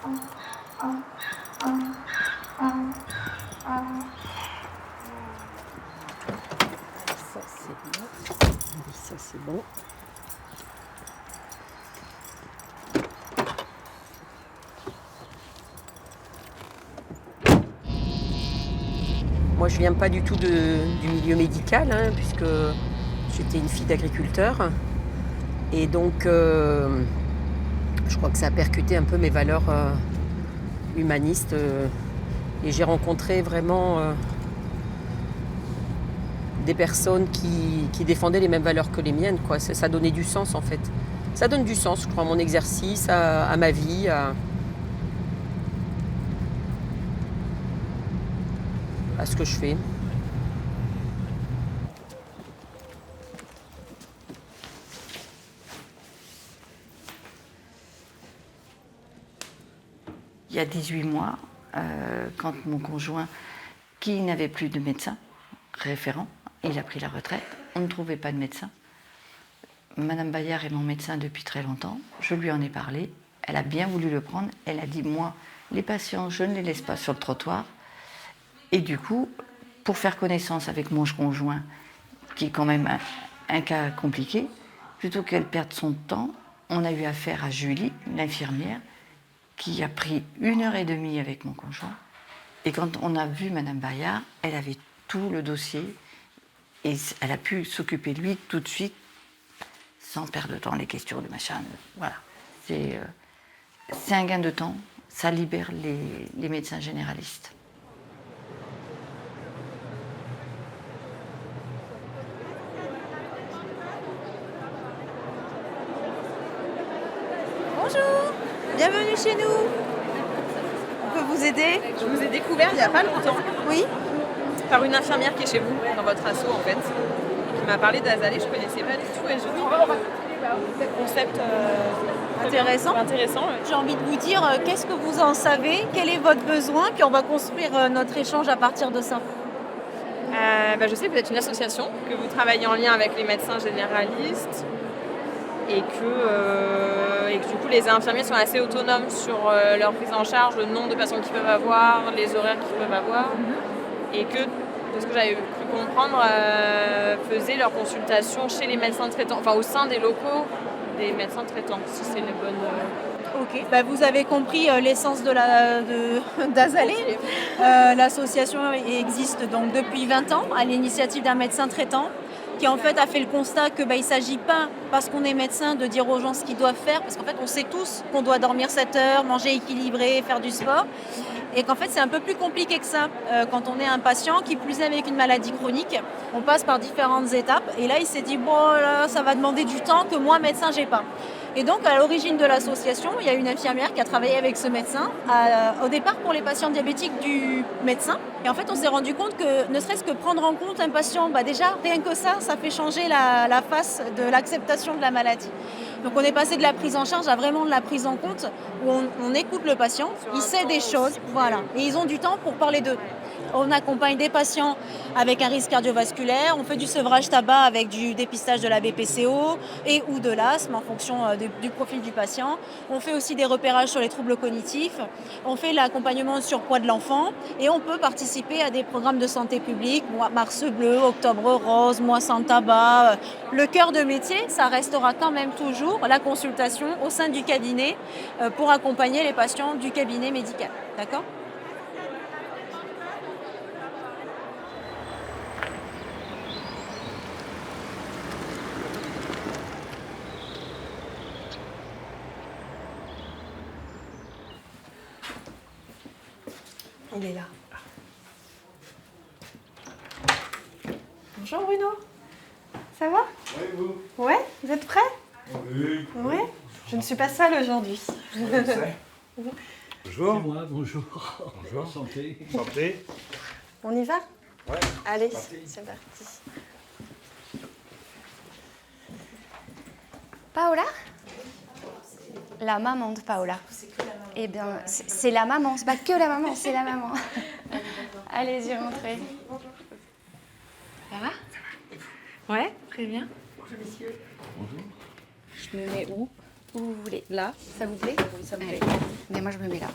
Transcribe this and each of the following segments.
Ça c'est bon. Ça c'est bon. Moi je viens pas du tout du milieu médical, hein, puisque j'étais une fille d'agriculteur. Et donc je crois que ça a percuté un peu mes valeurs humanistes. Et j'ai rencontré vraiment des personnes qui défendaient les mêmes valeurs que les miennes, quoi. Ça donnait du sens en fait. Ça donne du sens, je crois, à mon exercice, à ma vie. À ce que je fais. Il y a 18 mois, quand mon conjoint, qui n'avait plus de médecin référent, il a pris la retraite, on ne trouvait pas de médecin. Madame Bayard est mon médecin depuis très longtemps, je lui en ai parlé, elle a bien voulu le prendre, elle a dit « moi, les patients, je ne les laisse pas sur le trottoir ». Et du coup, pour faire connaissance avec mon conjoint, qui est quand même un cas compliqué, plutôt qu'elle perde son temps, on a eu affaire à Julie, l'infirmière, qui a pris 1h30 avec mon conjoint. Et quand on a vu Madame Bayard, elle avait tout le dossier et elle a pu s'occuper de lui tout de suite, sans perdre de temps, les questions, le machin. Voilà. C'est un gain de temps, ça libère les médecins généralistes. Bonjour, bienvenue chez nous. On peut vous aider? Je vous ai découvert il n'y a pas longtemps Oui. par une infirmière qui est chez vous, dans votre asso en fait, qui m'a parlé d'Azalée, je ne connaissais pas du tout et je trouve le concept Intéressant. intéressant. J'ai envie de vous dire, qu'est-ce que vous en savez? Quel est votre besoin? Puis on va construire notre échange à partir de ça. Je sais que vous êtes une association, que vous travaillez en lien avec les médecins généralistes et que du coup les infirmiers sont assez autonomes sur leur prise en charge, le nombre de patients qu'ils peuvent avoir, les horaires qu'ils peuvent avoir, et que, de ce que j'avais pu comprendre, faisaient leurs consultations chez les médecins traitants, enfin au sein des locaux des médecins traitants, si c'est une bonne... Ok. Vous avez compris l'essence d'Azalée. L'association existe donc depuis 20 ans à l'initiative d'un médecin traitant qui en fait a fait le constat que il ne s'agit pas, parce qu'on est médecin, de dire aux gens ce qu'ils doivent faire, parce qu'en fait on sait tous qu'on doit dormir 7 heures, manger équilibré, faire du sport, et qu'en fait c'est un peu plus compliqué que ça. Quand on est un patient, qui plus est avec une maladie chronique, on passe par différentes étapes, et là il s'est dit bon là ça va demander du temps que moi médecin j'ai pas. Et donc, à l'origine de l'association, il y a une infirmière qui a travaillé avec ce médecin, au départ pour les patients diabétiques du médecin. Et en fait, on s'est rendu compte que, ne serait-ce que prendre en compte un patient, déjà, rien que ça fait changer la face de l'acceptation de la maladie. Donc, on est passé de la prise en charge à vraiment de la prise en compte, où on écoute le patient, il sait des choses, voilà, et ils ont du temps pour parler d'eux. On accompagne des patients avec un risque cardiovasculaire, on fait du sevrage tabac avec du dépistage de la BPCO et ou de l'asthme en fonction du profil du patient. On fait aussi des repérages sur les troubles cognitifs, on fait l'accompagnement sur surpoids de l'enfant et on peut participer à des programmes de santé publique, Mars Bleu, Octobre Rose, Mois sans tabac. Le cœur de métier, ça restera quand même toujours la consultation au sein du cabinet pour accompagner les patients du cabinet médical. D'accord ? Il est là. Bonjour Bruno. Ça va? Oui, vous? Ouais, vous êtes prêts? Oui. Ouais. Je ne suis pas seule aujourd'hui. Je sais. Bonjour. C'est moi, bonjour. Bonjour. Santé. Santé. On y va? Ouais. Allez, Parti. c'est parti. Paola? La maman de Paola. Eh bien, c'est la maman, c'est pas que la maman, c'est la maman. Allez-y, rentrez. Ça va? Ouais, très bien. Bonjour. Je me mets où? Où vous voulez. Là. Ça vous plaît? Oui, ça me Allez. plaît. Mais moi, je me mets là.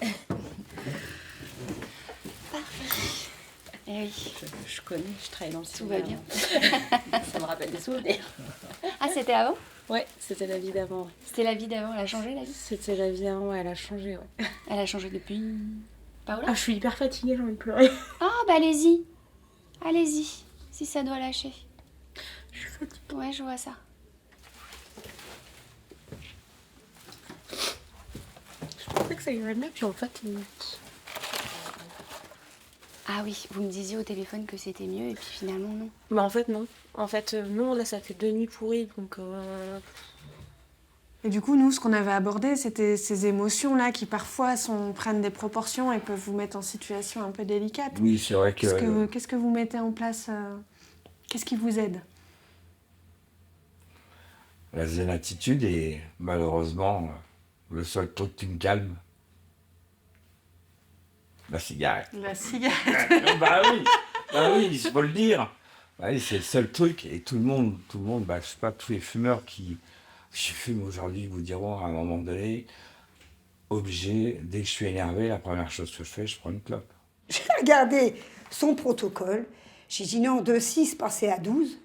Parfait. Eh oui, Je connais, je travaille dans le tout va bien. Ça me rappelle des souvenirs. Ah, c'était avant? Ouais, c'était la vie d'avant. C'était la vie d'avant, elle a changé la vie? C'était la vie d'avant, ouais, elle a changé, ouais. Elle a changé depuis... Paola? Ah, je suis hyper fatiguée, j'ai envie de pleurer. Ah, bah allez-y. Allez-y, si ça doit lâcher. Je suis fatiguée. Ouais, je vois ça. Je pensais que ça irait mieux, puis en fait... Ah oui, vous me disiez au téléphone que c'était mieux et puis finalement non. Bah en fait, non. En fait, non, là, ça fait 2 nuits pourries, donc... Et du coup, nous, ce qu'on avait abordé, c'était ces émotions-là qui parfois prennent des proportions et peuvent vous mettre en situation un peu délicate. Oui, c'est vrai que... Qu'est-ce que vous mettez en place Qu'est-ce qui vous aide? La zen attitude est malheureusement le seul truc qui me calme. La cigarette. La cigarette. Bah oui, il faut le dire. Bah oui, c'est le seul truc. Et tout le monde, bah, je sais pas, tous les fumeurs qui fument aujourd'hui vous diront à un moment donné, obligé, dès que je suis énervé, la première chose que je fais, je prends une clope. J'ai regardé son protocole. J'ai dit non, de 6 passer à 12,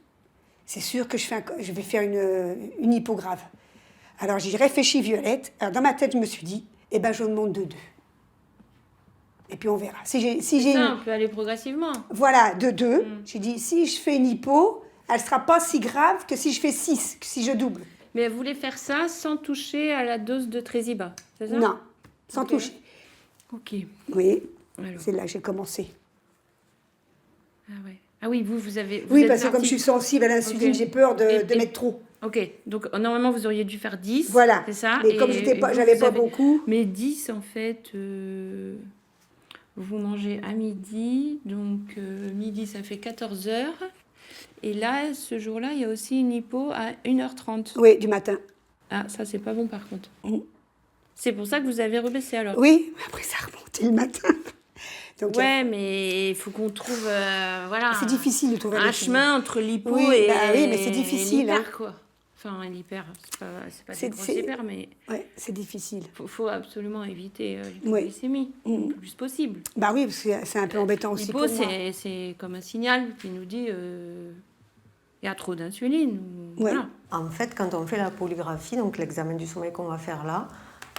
c'est sûr que je vais faire une hypograve. Alors j'ai réfléchi Violette. Alors dans ma tête, je me suis dit, eh ben je demande de 2. Et puis on verra. Si j'ai Ça, on peut aller progressivement. Voilà, de 2. J'ai dit, si je fais une hypo, elle ne sera pas si grave que si je fais 6, que si je double. Mais elle voulait faire ça sans toucher à la dose de Tresiba, c'est ça? Non, sans Ok. toucher. Ok. Oui, Alors. c'est là que j'ai commencé. Ah ouais. Ah oui, vous avez... Oui, êtes parce que comme parti- je suis sensible à l'insuline, Ok. j'ai peur de Et- mettre trop. Ok, donc normalement vous auriez dû faire 10, Voilà. c'est ça? Mais comme et j'avais pas vous avez- beaucoup, Mais 10 en fait, vous mangez à midi, donc midi ça fait 14 heures. Et là, ce jour-là, il y a aussi une hypo à 1h30. oui, du matin. Ah, ça c'est pas bon par contre. Mm. C'est pour ça que vous avez rebaissé alors? Oui, mais après ça a remonté le matin. Donc, Ouais, mais il faut qu'on trouve voilà, c'est difficile de trouver un l'équilibre. chemin entre l'hypo Oui, et, bah oui, mais c'est et difficile, l'hyper, hein. quoi. Enfin, l'hyper, c'est pas C'est- des grosses c'est- hyper, mais Ouais, c'est difficile. faut absolument éviter Oui. l'hypoglycémie Mm. le plus possible. Bah oui, parce que c'est un peu embêtant aussi L'hypo, pour moi. c'est comme un signal qui nous dit il y a trop d'insuline. ou- Ouais. Voilà. En fait, quand on fait la polygraphie, donc l'examen du sommeil qu'on va faire là,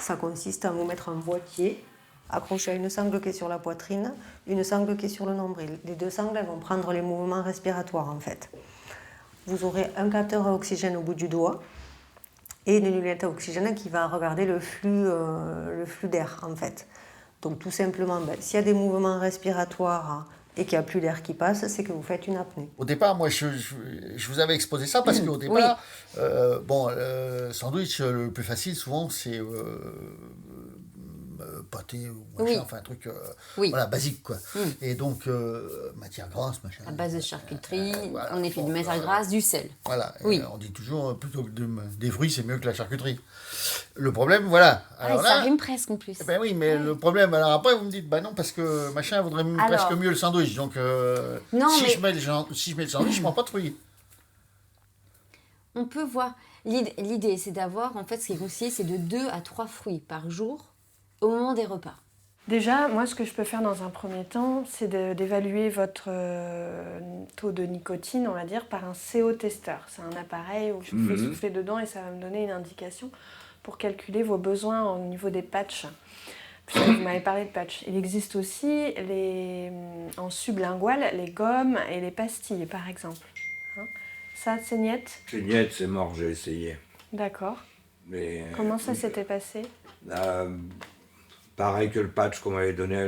ça consiste à vous mettre un boîtier accroché à une sangle qui est sur la poitrine, une sangle qui est sur le nombril. Les 2 sangles elles vont prendre les mouvements respiratoires en fait. Vous aurez un capteur à oxygène au bout du doigt et une lunette à oxygène qui va regarder le flux d'air en fait. Donc tout simplement, s'il y a des mouvements respiratoires et qu'il n'y a plus d'air qui passe, c'est que vous faites une apnée. Au départ, moi, je vous avais exposé ça parce qu'au départ, sandwich, le plus facile, souvent, c'est pâté ou machin, Oui. enfin un truc Oui. voilà, basique, quoi. Et donc, matière grasse, machin. À base de charcuterie, voilà. on est fait Bon, de matière grasse, du sel. Voilà, et Oui. on dit toujours, plutôt que des fruits, c'est mieux que la charcuterie. Le problème, voilà. Alors ça là, rime presque en plus. ben oui, mais le problème, alors après, vous me dites, bah non, parce que machin voudrait Alors. presque mieux le sandwich. Donc, Non, si, mais- je mets le sandwich, je prends pas de fruits. On peut voir. L'idée, c'est d'avoir, en fait, ce qui est conseillé, c'est de 2 à 3 fruits par jour au moment des repas. Déjà, moi, ce que je peux faire dans un premier temps, c'est d'évaluer votre taux de nicotine, on va dire, par un CO-testeur. C'est un appareil où je fais souffler dedans et ça va me donner une indication pour calculer vos besoins au niveau des patchs. Puisque vous m'avez parlé de patchs. Il existe aussi en sublingual les gommes et les pastilles, par exemple. Hein, ça, c'est niet. C'est niet, c'est mort, j'ai essayé. D'accord. Mais, Comment ça s'était passé? Pareil que le patch qu'on m'avait donné à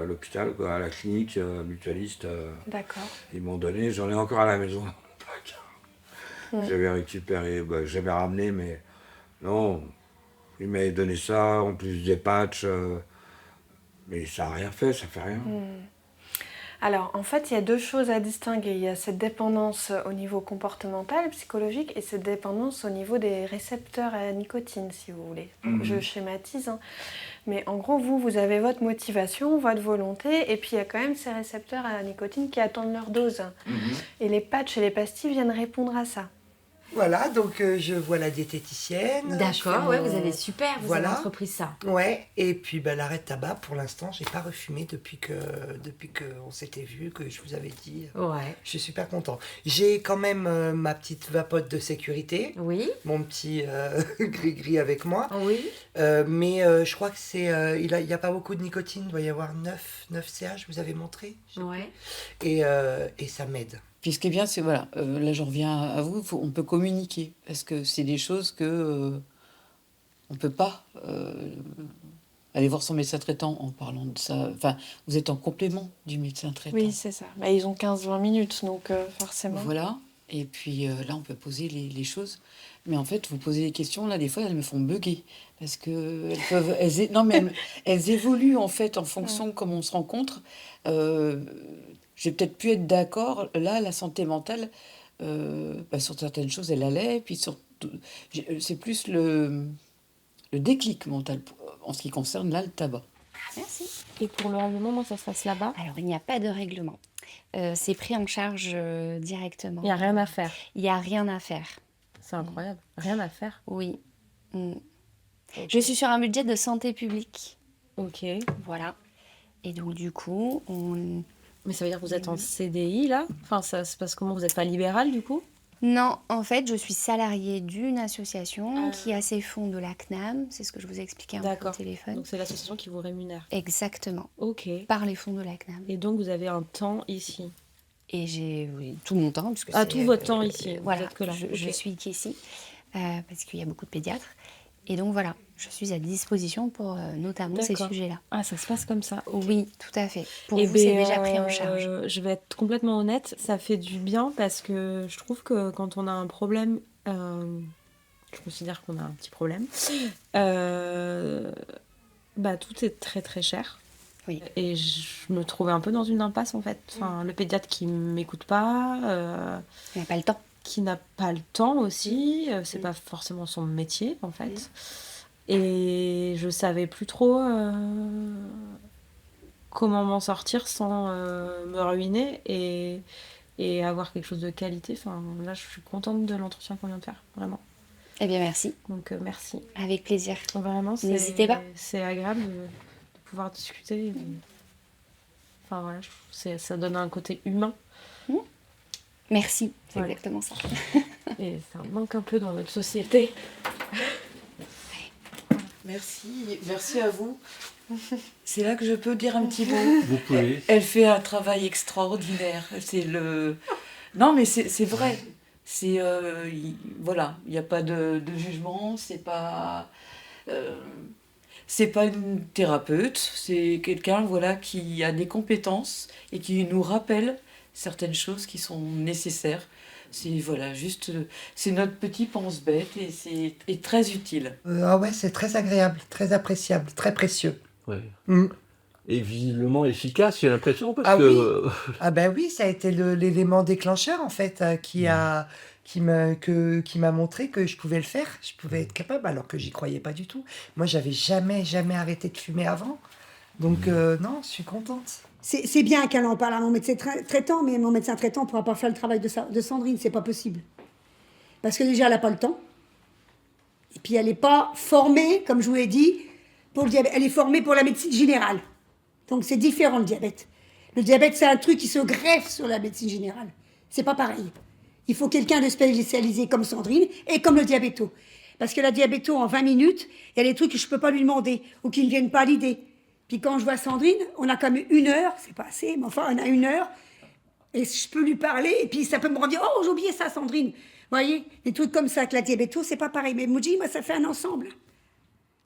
l'hôpital, quoi, à la clinique mutualiste. D'accord. Ils m'ont donné, j'en ai encore à la maison. J'avais récupéré, j'avais ramené, mais non, ils m'avaient donné ça, en plus des patchs, mais ça n'a rien fait, ça fait rien. Alors, en fait, il y a 2 choses à distinguer. Il y a cette dépendance au niveau comportemental, psychologique, et cette dépendance au niveau des récepteurs à la nicotine, si vous voulez. Donc, je schématise, hein. Mais en gros, vous avez votre motivation, votre volonté, et puis il y a quand même ces récepteurs à la nicotine qui attendent leur dose. Et les patchs et les pastilles viennent répondre à ça. Voilà, donc je vois la diététicienne. D'accord, ouais, vous avez super, vous avez entrepris ça. Ouais, et puis l'arrêt de tabac, pour l'instant, j'ai pas refumé depuis que on s'était vu, que je vous avais dit. Ouais. Je suis super content. J'ai quand même ma petite vapote de sécurité. Oui. Mon petit gris-gris avec moi. Oui. Mais je crois que il y a pas beaucoup de nicotine, il doit y avoir 9 CH, je vous avais montré. Ouais. Et ça m'aide. Puis ce qui est bien, c'est, voilà, là je reviens à vous, on peut communiquer, parce que c'est des choses que on peut pas aller voir son médecin traitant en parlant de ça. Enfin, vous êtes en complément du médecin traitant. Oui, c'est ça. Bah, ils ont 15-20 minutes, donc forcément. Voilà, et puis là on peut poser les choses. Mais en fait, vous posez des questions, là des fois elles me font bugger, parce que elles évoluent en fait en fonction de comment on se rencontre. J'ai peut-être pu être d'accord, là, la santé mentale, sur certaines choses, elle allait, puis c'est plus le déclic mental en ce qui concerne, là, le tabac. Merci. Et pour le règlement, comment ça se passe là-bas? Alors, il n'y a pas de règlement. C'est pris en charge directement. Il n'y a rien à faire. Il n'y a rien à faire. C'est incroyable. Rien à faire. Oui. Je suis sur un budget de santé publique. Ok. Voilà. Et donc, du coup, Mais ça veut dire que vous êtes en CDI, là? Enfin, ça se passe comment? Vous n'êtes pas libéral, du coup? Non, en fait, je suis salariée d'une association qui a ses fonds de la CNAM. C'est ce que je vous ai expliqué un peu au téléphone. Donc, c'est l'association qui vous rémunère? Exactement. Ok. Par les fonds de la CNAM. Et donc, vous avez un temps ici? Et j'ai tout mon temps. Puisque tout votre temps ici? Voilà, vous êtes que là. je suis ici parce qu'il y a beaucoup de pédiatres. Et donc voilà, je suis à disposition pour notamment ces sujets-là. Ah, ça se passe comme ça? Oui, tout à fait. Pour vous, c'est déjà pris en charge. Je vais être complètement honnête, ça fait du bien parce que je trouve que quand on a un problème, je considère qu'on a un petit problème, tout est très très cher. Oui. Et je me trouvais un peu dans une impasse en fait. Enfin, le pédiatre qui ne m'écoute pas. Il n'a pas le temps. Qui n'a pas le temps aussi, c'est pas forcément son métier en fait. Et je savais plus trop comment m'en sortir sans me ruiner et avoir quelque chose de qualité. Enfin, là, je suis contente de l'entretien qu'on vient de faire, vraiment. Eh bien, merci. Donc, merci. Avec plaisir. Vraiment, n'hésitez pas. C'est agréable de pouvoir discuter. Enfin, voilà, ça donne un côté humain. Merci, c'est exactement ça. Et ça manque un peu dans notre société. Merci à vous. C'est là que je peux dire un petit mot. Vous pouvez. Elle fait un travail extraordinaire. Non, mais c'est vrai. Voilà, il n'y a pas de jugement. C'est pas une thérapeute. C'est quelqu'un, voilà, qui a des compétences et qui nous rappelle certaines choses qui sont nécessaires. C'est notre petit pense-bête et c'est très utile. C'est très agréable, très appréciable, très précieux. Ouais. Et visiblement efficace, j'ai l'impression, parce que... Oui, ça a été l'élément déclencheur, en fait, qui m'a montré que je pouvais le faire, je pouvais être capable, alors que j'y croyais pas du tout. Moi, j'avais jamais arrêté de fumer avant. Donc, non, je suis contente. C'est bien qu'elle en parle à mon médecin traitant, mais mon médecin traitant ne pourra pas faire le travail de Sandrine, c'est pas possible. Parce que déjà, elle n'a pas le temps. Et puis, elle n'est pas formée, comme je vous l'ai dit, pour le diabète. Elle est formée pour la médecine générale. Donc, c'est différent, le diabète. Le diabète, c'est un truc qui se greffe sur la médecine générale. C'est pas pareil. Il faut quelqu'un de spécialisé comme Sandrine et comme le diabéto. Parce que la diabéto, en 20 minutes, il y a des trucs que je ne peux pas lui demander ou qui ne viennent pas à l'idée. Puis quand je vois Sandrine, on a quand même 1 heure, c'est pas assez, mais enfin, on a 1 heure, et je peux lui parler, et puis ça peut me rendre, oh, j'ai oublié ça, Sandrine. Vous voyez, des trucs comme ça, que la diabéto, c'est pas pareil. Mais Moudji, moi, ça fait un ensemble.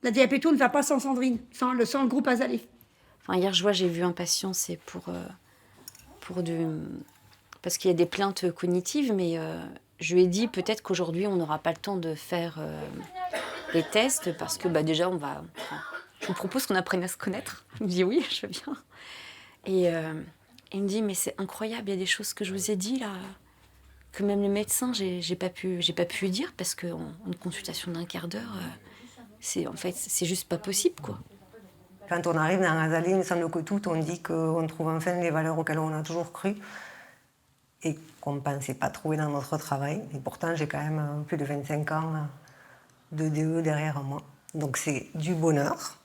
La diabéto ne va pas sans Sandrine, sans le groupe Azalée. Enfin, hier, j'ai vu un patient, c'est parce qu'il y a des plaintes cognitives, mais je lui ai dit peut-être qu'aujourd'hui, on n'aura pas le temps de faire les tests, parce que déjà, je vous propose qu'on apprenne à se connaître. Il me dit oui, je veux bien. Et il me dit, mais c'est incroyable, il y a des choses que je vous ai dit là, que même le médecin, j'ai pas pu lui dire, parce qu'en une consultation d'1 quart d'heure, c'est juste pas possible, quoi. Quand on arrive dans Azalée, il me semble que tout, on dit qu'on trouve enfin les valeurs auxquelles on a toujours cru. et qu'on ne pensait pas trouver dans notre travail. Et pourtant, j'ai quand même plus de 25 ans de DE derrière moi. Donc c'est du bonheur.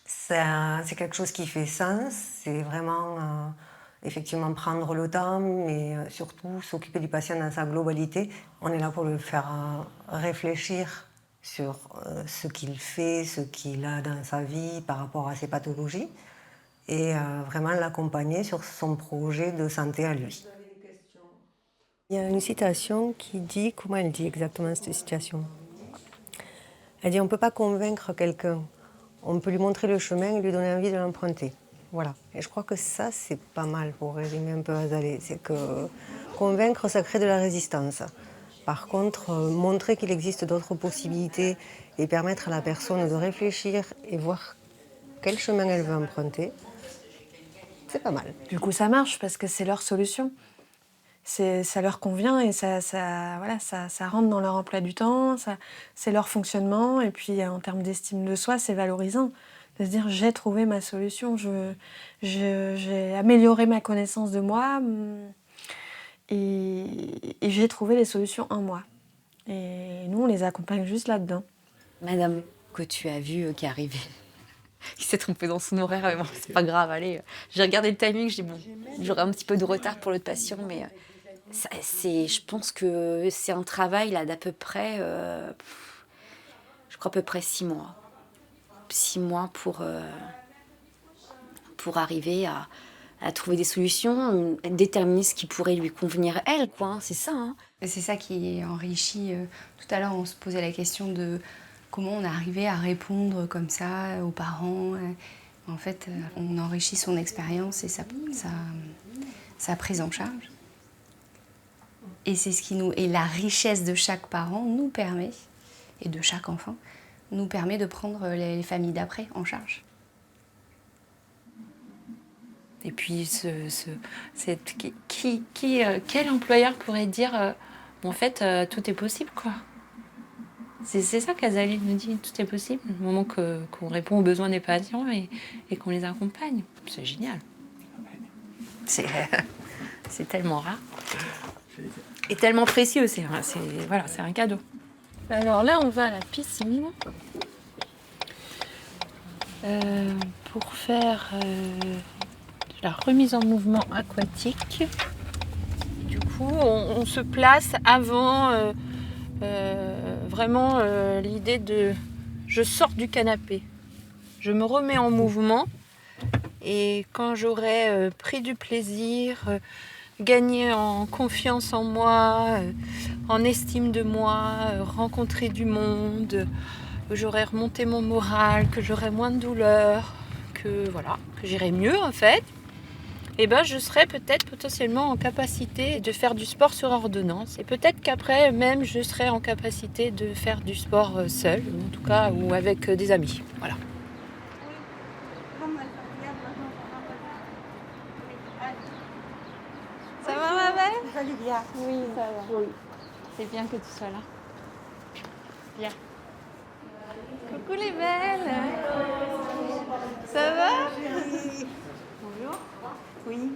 C'est quelque chose qui fait sens. C'est vraiment effectivement prendre le temps, mais surtout s'occuper du patient dans sa globalité. On est là pour le faire réfléchir sur ce qu'il fait, ce qu'il a dans sa vie par rapport à ses pathologies, et vraiment l'accompagner sur son projet de santé à lui. Il y a une citation qui dit, comment elle dit exactement cette citation? Elle dit, on ne peut pas convaincre quelqu'un, on peut lui montrer le chemin et lui donner envie de l'emprunter. Voilà. Et je crois que ça, c'est pas mal pour résumer un peu Azalée. C'est que convaincre, ça crée de la résistance. Par contre, montrer qu'il existe d'autres possibilités et permettre à la personne de réfléchir et voir quel chemin elle veut emprunter, c'est pas mal. Du coup, ça marche parce que c'est leur solution. Ça leur convient et ça rentre dans leur emploi du temps, c'est leur fonctionnement. Et puis, en termes d'estime de soi, c'est valorisant de se dire j'ai trouvé ma solution, j'ai amélioré ma connaissance de moi et j'ai trouvé les solutions en moi. Et nous, on les accompagne juste là-dedans. Madame que tu as vue qui est arrivée, il s'est trompé dans son horaire, mais bon, c'est pas grave, allez. J'ai regardé le timing, j'ai dit bon, j'aurai un petit peu de retard pour l'autre patient, mais je pense que c'est un travail là d'à peu près, je crois à peu près 6 mois. 6 mois pour arriver à trouver des solutions, déterminer ce qui pourrait lui convenir elle, quoi, hein, c'est ça. Hein. C'est ça qui enrichit. Tout à l'heure, on se posait la question de comment on arrivait à répondre comme ça aux parents. En fait, on enrichit son expérience et sa prise en charge. Et c'est ce qui et la richesse de chaque parent nous permet, et de chaque enfant, nous permet de prendre les familles d'après en charge. Et puis, quel employeur pourrait dire en fait, tout est possible, quoi. C'est ça qu'Azalée nous dit, tout est possible, au moment qu'on répond aux besoins des patients et qu'on les accompagne. C'est génial. C'est tellement rare. Et tellement précieux, c'est un cadeau. Alors là, on va à la piscine pour faire la remise en mouvement aquatique. Du coup, on se place avant vraiment l'idée de je sors du canapé, je me remets en mouvement et quand j'aurai pris du plaisir, gagné en confiance en moi, en estime de moi, rencontrer du monde, j'aurai remonté mon moral, que j'aurai moins de douleur, que j'irai mieux en fait, et ben je serai peut-être potentiellement en capacité de faire du sport sur ordonnance. Et peut-être qu'après même je serai en capacité de faire du sport seule, en tout cas, ou avec des amis. Voilà. Ça va, ma belle? Salut, bien. Oui, ça va. Oui. C'est bien que tu sois là. Bien. Coucou les belles. Ça va? Bonjour. Oui.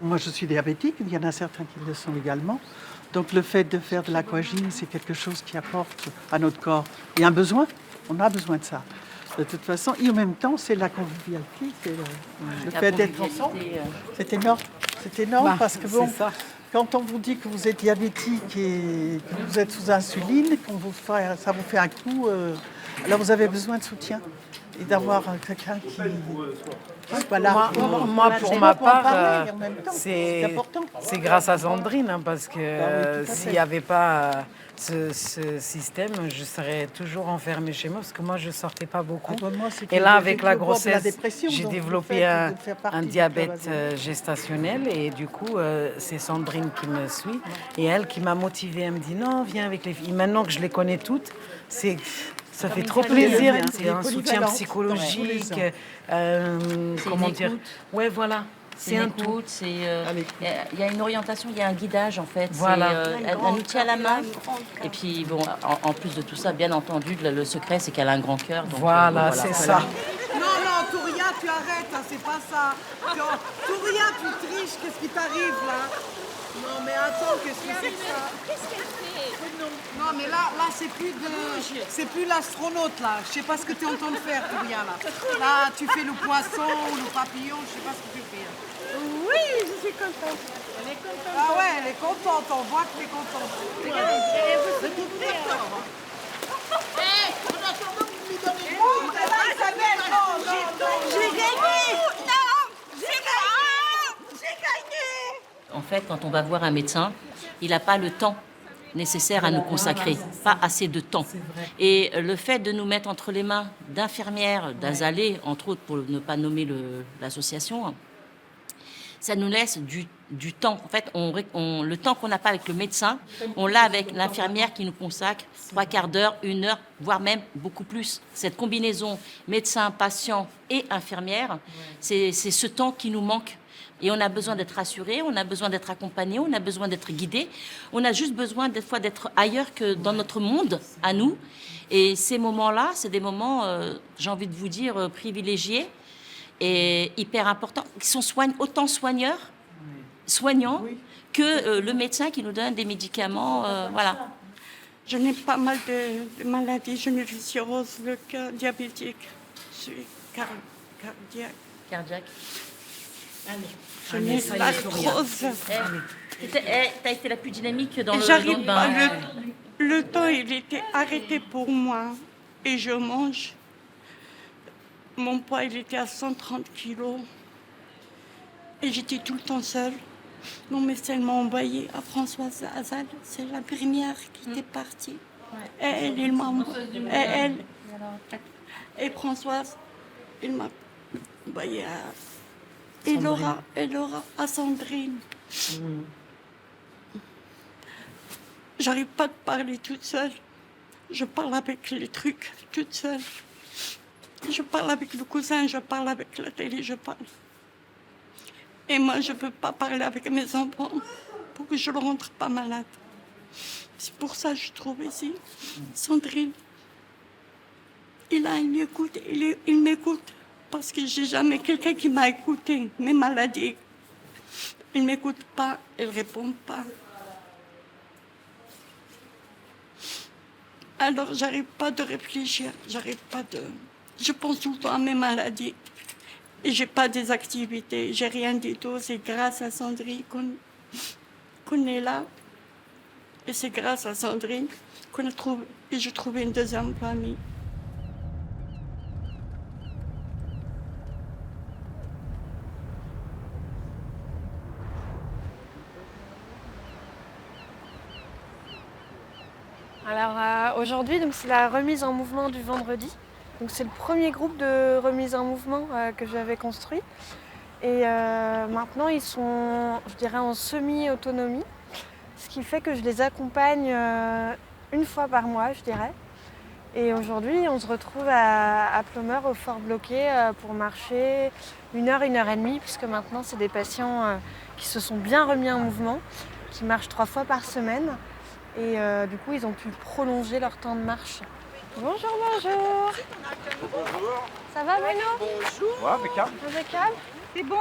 Moi, je suis diabétique, il y en a certains qui le sont également. Donc, le fait de faire de l'aquagym, c'est quelque chose qui apporte à notre corps. Il y a un besoin, on a besoin de ça. De toute façon, et en même temps, c'est la convivialité, c'est le fait d'être ensemble. C'est énorme. C'est énorme parce que bon, quand on vous dit que vous êtes diabétique et que vous êtes sous insuline, ça vous fait un coup, alors vous avez besoin de soutien et d'avoir quelqu'un qui soit là. Moi, pour ma part, c'est grâce à Sandrine, hein, parce que s'il n'y avait pas ce système, je serais toujours enfermée chez moi, parce que moi, je ne sortais pas beaucoup. Et là, avec la grossesse, j'ai développé un diabète gestationnel, et du coup, c'est Sandrine qui me suit, et elle qui m'a motivée. Elle me dit, non, viens avec les filles. Maintenant que je les connais toutes, ça fait trop plaisir. C'est un soutien psychologique. Comment dire? Ouais, voilà. C'est un tout. Il y a une orientation, il y a un guidage en fait. Voilà. Un outil à la main. Et puis bon, en plus de tout ça, bien entendu, le secret c'est qu'elle a un grand cœur. Voilà, c'est ça. Non, tout rien, tu arrêtes, hein, c'est pas ça. Tout rien, tu triches, qu'est-ce qui t'arrive là? Non mais attends, qu'est-ce que c'est que ça? Qu'est-ce qu'elle fait? Non mais là c'est plus l'astronaute là. Je sais pas ce que tu es en train de faire, tout rien là. Là, tu fais le poisson ou le papillon, je sais pas ce que tu fais. Oui, je suis contente. Elle est contente. Ah ouais, elle est contente, on voit que tu es contente. Regarde, elle veut se montrer. En attendant que vous lui donnez tout, j'ai gagné! Non! J'ai gagné! En fait, quand on va voir un médecin, il n'a pas le temps nécessaire à nous consacrer, pas assez de temps. Et le fait de nous mettre entre les mains d'infirmières, d'Azalée, entre autres pour ne pas nommer l'association, ça nous laisse du temps. En fait, le temps qu'on n'a pas avec le médecin, on l'a avec l'infirmière qui nous consacre 3/4 d'heure, 1 heure, voire même beaucoup plus. Cette combinaison médecin, patient et infirmière, c'est ce temps qui nous manque. Et on a besoin d'être rassuré, on a besoin d'être accompagné, on a besoin d'être guidé. On a juste besoin des fois d'être ailleurs que dans notre monde, à nous. Et ces moments-là, c'est des moments, j'ai envie de vous dire, privilégiés et hyper importants, qui sont autant soignants que le médecin qui nous donne des médicaments. Voilà. Je n'ai pas mal de maladies. Je n'ai pas cirrhose, le cœur diabétique. Je suis cardiaque. Allez. Je n'ai l'arthrose. T'as été la plus dynamique dans le J'arrive bain. pas. Le temps, il était arrêté pour moi. Et je mange. Mon poids, il était à 130 kilos. Et j'étais tout le temps seule. Mon médecin m'a envoyé à Françoise Azal. C'est la première qui était partie. Et et Françoise, il m'a envoyé à... Et Laura, à Sandrine. J'arrive pas à parler toute seule. Je parle avec les trucs toute seule. Je parle avec le cousin, je parle avec la télé, je parle. Et moi, je veux pas parler avec mes enfants pour que je ne rentre pas malade. C'est pour ça que je trouve ici. Sandrine, il m'écoute, il m'écoute. Parce que j'ai jamais quelqu'un qui m'a écouté, mes maladies. Il m'écoute pas, il répond pas. Alors j'arrive pas de réfléchir, je pense tout le temps à mes maladies. Et j'ai pas des activités, j'ai rien du tout. C'est grâce à Sandrine qu'on est là. Et c'est grâce à Sandrine que j'ai trouvé une deuxième famille. Alors aujourd'hui, c'est la remise en mouvement du vendredi. Donc c'est le premier groupe de remise en mouvement que j'avais construit. Et maintenant, ils sont, je dirais, en semi-autonomie. Ce qui fait que je les accompagne une fois par mois, je dirais. Et aujourd'hui, on se retrouve à Plomeur, au Fort Bloqué, pour marcher 1 heure, 1 heure et demie, puisque maintenant, c'est des patients qui se sont bien remis en mouvement, qui marchent 3 fois par semaine. Et du coup, ils ont pu prolonger leur temps de marche. Bonjour, bonjour. Bonjour. Ça va, Bruno? Bonjour. Ouais, impeccable. Impeccable. C'est bon.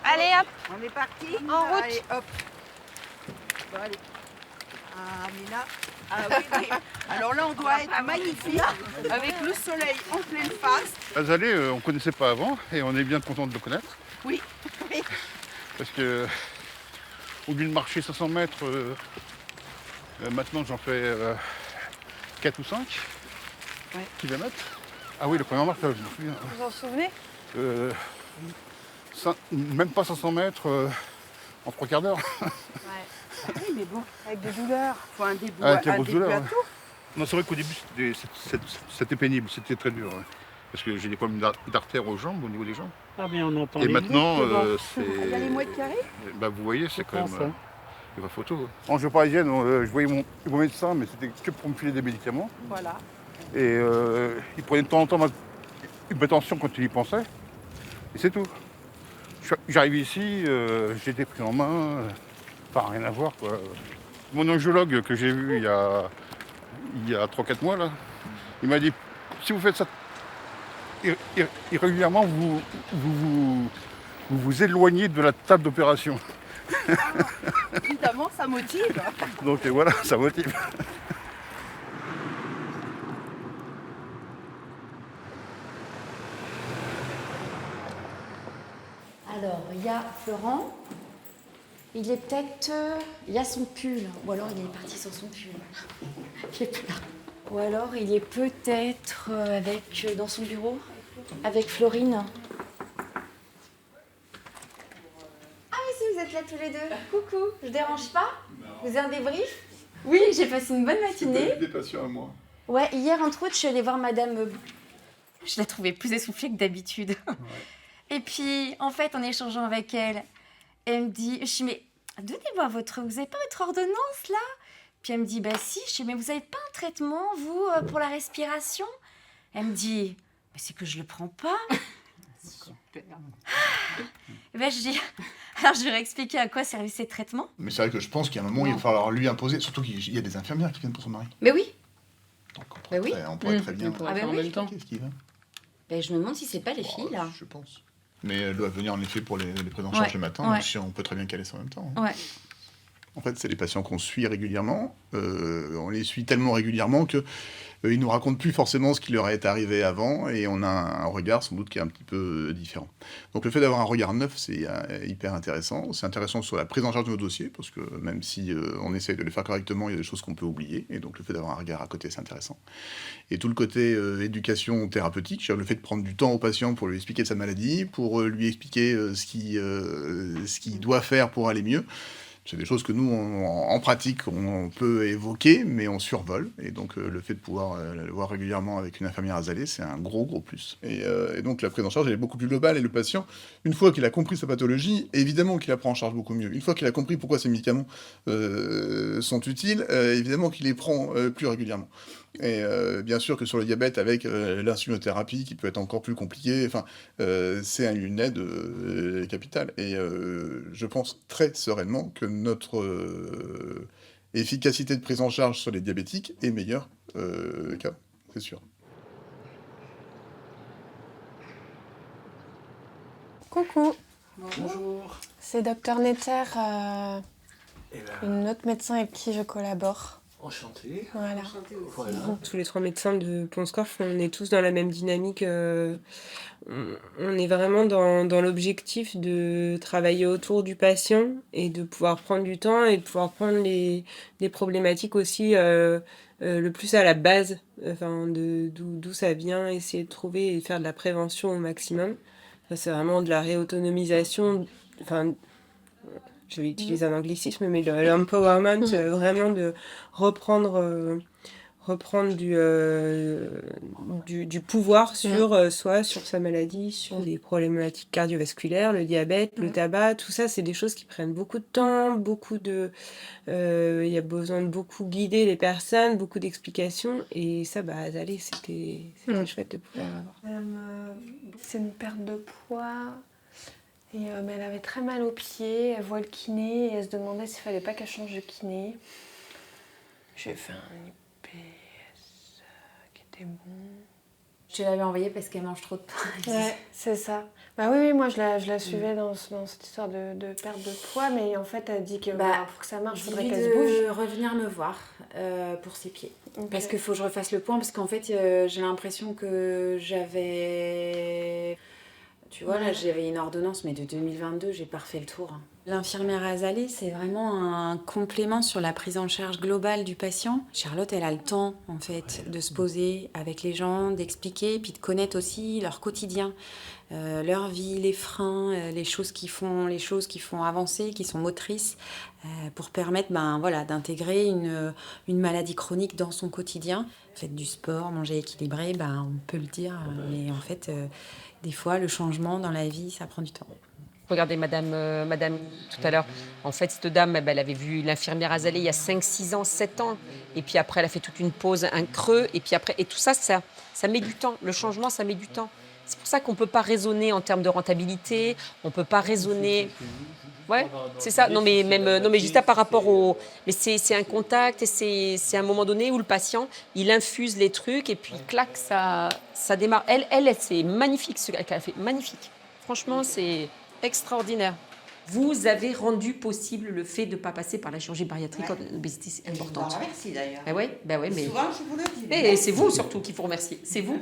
Allez, hop. On est parti. En route. Allez, hop. Bon, allez. Ah, Mina. Ah oui. Alors là, on doit être magnifique, avec le soleil en pleine face. Azalée, on ne connaissait pas avant, et on est bien content de le connaître. Oui. Parce que, au lieu de marcher 500 mètres, maintenant j'en fais 4 ou 5 kilomètres. Ah oui, le premier marche, je me souviens. Vous en souvenez? Même pas 500 mètres en 3/4 d'heure. Oui, mais bon, avec des douleurs. Faut un début, avec les grosses douleurs. à Ouais. tout. Non, c'est vrai qu'au début, c'était pénible, c'était très dur. Ouais. Parce que j'ai des problèmes d'artère aux jambes, au niveau des jambes. Ah, mais on entend Et les maintenant, mots, c'est... Il y a les mouettes qui arrivent. Bah, vous voyez, c'est quand pense, même... Il n'y a pas photo. Ouais. En région parisienne, je voyais mon médecin, mais c'était que pour me filer des médicaments. Voilà. Et il prenait de temps en temps une tension quand il y pensait. Et c'est tout. J'arrive ici, j'ai été pris en main, pas rien à voir, quoi. Mon angiologue que j'ai vu il y a 3-4 mois, là, il m'a dit, si vous faites ça régulièrement, vous éloignez de la table d'opération. Évidemment, ça motive. Donc voilà, ça motive. Alors, il y a Florent. Il est peut-être... il y a son pull. Ou alors, il est parti sans son pull. Il est plus là. Ou alors, il est peut-être dans son bureau, avec Florine. Ah oui, si, vous êtes là tous les deux. Coucou, je dérange pas? Vous avez un débrief? Oui, j'ai passé une bonne matinée. Des patients à moi. Ouais, hier, entre autres, je suis allée voir Madame... Je la trouvais plus essoufflée que d'habitude. Ouais. Et puis, en fait, en échangeant avec elle, elle me dit... Je dis, mais donnez-moi vous n'avez pas votre ordonnance, là? Puis elle me dit, bah si. Je dis, mais vous n'avez pas un traitement, vous, pour la respiration? Elle me dit, mais c'est que je le prends pas. Super. Et ben, je dis... Alors, je lui ai expliqué à quoi servait ces traitements. Mais c'est vrai que je pense qu'il y a un moment où il va falloir lui imposer, surtout qu'il y a des infirmières qui viennent pour son mari. Mais oui. Donc on pourrait très bien... Ah ben oui. En même temps. Qu'est-ce qu'il va? Ben, je me demande si c'est pas les filles, là. Je pense. Mais elle doit venir en effet pour les prises en charge le matin, donc si on peut très bien caler ça en même temps. Ouais. En fait, c'est des patients qu'on suit régulièrement. On les suit tellement régulièrement que ils nous racontent plus forcément ce qui leur est arrivé avant, et on a un regard sans doute qui est un petit peu différent. Donc le fait d'avoir un regard neuf, c'est hyper intéressant. C'est intéressant sur la prise en charge de nos dossiers, parce que même si on essaye de les faire correctement, il y a des choses qu'on peut oublier, et donc le fait d'avoir un regard à côté, c'est intéressant. Et tout le côté éducation thérapeutique, le fait de prendre du temps au patient pour lui expliquer sa maladie, pour lui expliquer ce qu'il doit faire pour aller mieux. C'est des choses que nous, en pratique, on peut évoquer, mais on survole. Et donc, le fait de pouvoir le voir régulièrement avec une infirmière azalée, c'est un gros plus. Et donc, la prise en charge, elle est beaucoup plus globale. Et le patient, une fois qu'il a compris sa pathologie, évidemment qu'il la prend en charge beaucoup mieux. Une fois qu'il a compris pourquoi ces médicaments sont utiles, évidemment qu'il les prend plus régulièrement. Et bien sûr que sur le diabète, avec l'insulinothérapie, qui peut être encore plus compliquée, c'est une aide capitale. Et je pense très sereinement que notre efficacité de prise en charge sur les diabétiques est meilleure qu'avant, c'est sûr. Coucou. Bonjour. C'est Dr Netter, une autre médecin avec qui je collabore. Enchanté. Voilà. Voilà. Tous les 3 médecins de Pont-Scorff, on est tous dans la même dynamique. On est vraiment dans l'objectif de travailler autour du patient et de pouvoir prendre du temps et de pouvoir prendre les problématiques aussi le plus à la base, d'où ça vient, essayer de trouver et faire de la prévention au maximum. Ça, c'est vraiment de la réautonomisation, je vais utiliser un anglicisme, mais l'empowerment, vraiment de reprendre du pouvoir sur soi, sur sa maladie, sur les problématiques cardiovasculaires, le diabète, le tabac, tout ça, c'est des choses qui prennent beaucoup de temps, il y a besoin de beaucoup guider les personnes, beaucoup d'explications, et ça, Azalée, c'était chouette de pouvoir avoir. C'est une perte de poids. Et elle avait très mal aux pieds, elle voit le kiné et elle se demandait s'il fallait pas qu'elle change de kiné. J'ai fait un IPS qui était bon. Je l'avais envoyé parce qu'elle mange trop de pain. Ouais, c'est ça. Oui, moi je la suivais dans cette histoire de perte de poids, mais en fait elle dit que pour que ça marche, il faudrait qu'elle se bouge. Revenir me voir pour ses pieds. Okay. Parce qu'il faut que je refasse le point, parce qu'en fait j'ai l'impression que j'avais... Tu vois, là, j'avais une ordonnance, mais de 2022, j'ai pas refait le tour. L'infirmière azalée, c'est vraiment un complément sur la prise en charge globale du patient. Charlotte, elle a le temps, en fait, de se poser avec les gens, d'expliquer, puis de connaître aussi leur quotidien, leur vie, les freins, les choses qui font avancer, qui sont motrices, pour permettre d'intégrer une maladie chronique dans son quotidien. Faites du sport, manger équilibré, on peut le dire, mais en fait... Des fois, le changement dans la vie, ça prend du temps. Regardez madame tout à l'heure. En fait, cette dame, elle avait vu l'infirmière azalée il y a 5, 6 ans, 7 ans. Et puis après, elle a fait toute une pause, un creux. Et puis après, et tout ça, ça met du temps. Le changement, ça met du temps. C'est pour ça qu'on ne peut pas raisonner en termes de rentabilité. On ne peut pas raisonner... Ouais, c'est ça. Non, mais même, non, mais juste là, par rapport au, mais c'est un contact et c'est un moment donné où le patient, il infuse les trucs et puis clac, ça démarre. Elle, c'est magnifique ce qu'elle a fait, magnifique. Franchement, c'est extraordinaire. Vous avez rendu possible le fait de ne pas passer par la chirurgie bariatrique quand l'obésité est importante. Merci d'ailleurs. Ah ouais, bah ouais, mais Souvent, je vous le dis. Et c'est vous surtout qu'il faut remercier. C'est vous.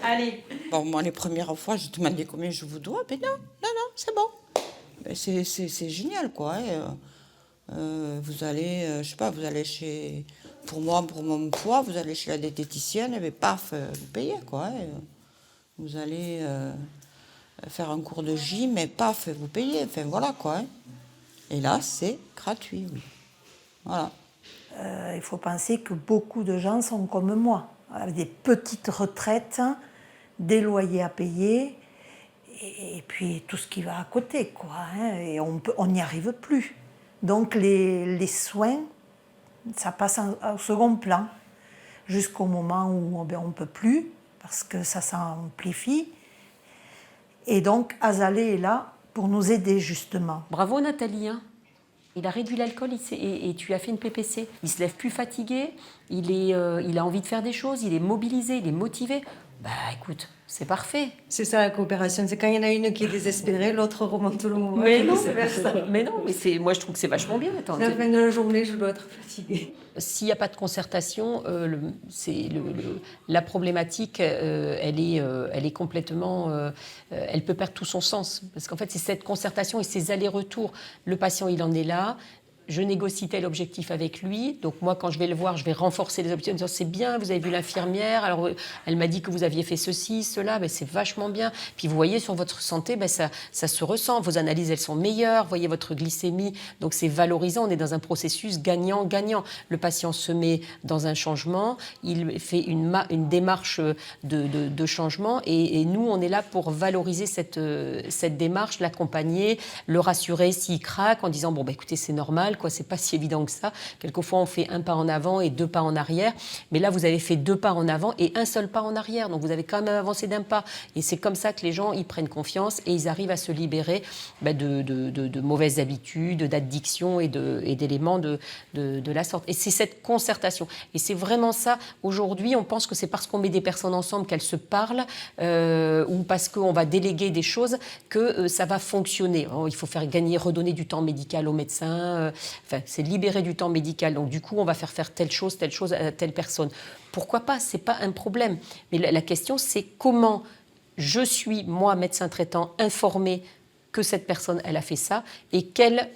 Allez. Bon, moi, les premières fois, je demandais combien je vous dois. Mais non, c'est bon. Ben, c'est génial, quoi. Vous allez, je sais pas, vous allez chez... Pour moi, pour mon poids, vous allez chez la diététicienne, et bien, paf, vous payez, quoi. Vous allez faire un cours de gym, mais paf, vous payez. Enfin, voilà, quoi. Et là, c'est gratuit, oui. Voilà. Il faut penser que beaucoup de gens sont comme moi, avec des petites retraites, des loyers à payer, et puis tout ce qui va à côté, quoi. Et on n'y arrive plus. Donc les soins, ça passe au second plan, jusqu'au moment où on ne peut plus, parce que ça s'amplifie. Et donc Azalée est là pour nous aider, justement. Bravo Nathalie, hein. Il a réduit l'alcool et tu as fait une PPC. Il se lève plus fatigué, il a envie de faire des choses, il est mobilisé, il est motivé. Bah écoute, c'est parfait. C'est ça la coopération, c'est quand il y en a une qui est désespérée, l'autre remonte le mouvement. Mais non, moi je trouve que c'est vachement bien. Attends, à la fin de la journée, je dois être fatiguée. S'il n'y a pas de concertation, la problématique, elle est complètement... elle peut perdre tout son sens. Parce qu'en fait, c'est cette concertation et ces allers-retours. Le patient, il en est là. Je négocie tel objectif avec lui. Donc moi, quand je vais le voir, je vais renforcer les objectifs en disant « c'est bien, vous avez vu l'infirmière, alors elle m'a dit que vous aviez fait ceci, cela, ben, c'est vachement bien. » Puis vous voyez, sur votre santé, ben, ça se ressent. Vos analyses, elles sont meilleures. Vous voyez votre glycémie. Donc c'est valorisant. On est dans un processus gagnant-gagnant. Le patient se met dans un changement. Il fait une démarche de changement. Et nous, on est là pour valoriser cette démarche, l'accompagner, le rassurer s'il craque en disant « bon, ben, écoutez, c'est normal. » C'est pas si évident que ça. Quelquefois, on fait un pas en avant et 2 pas en arrière. Mais là, vous avez fait 2 pas en avant et un seul pas en arrière. Donc, vous avez quand même avancé d'un pas. Et c'est comme ça que les gens, ils prennent confiance et ils arrivent à se libérer de mauvaises habitudes, d'addictions et d'éléments de la sorte. Et c'est cette concertation. Et c'est vraiment ça. Aujourd'hui, on pense que c'est parce qu'on met des personnes ensemble qu'elles se parlent ou parce qu'on va déléguer des choses que ça va fonctionner. Il faut faire redonner du temps médical aux médecins. Enfin, c'est libérer du temps médical. Donc, du coup, on va faire telle chose à telle personne. Pourquoi pas ? C'est pas un problème. Mais la question, c'est comment je suis, moi, médecin traitant, informée que cette personne, elle a fait ça et quelle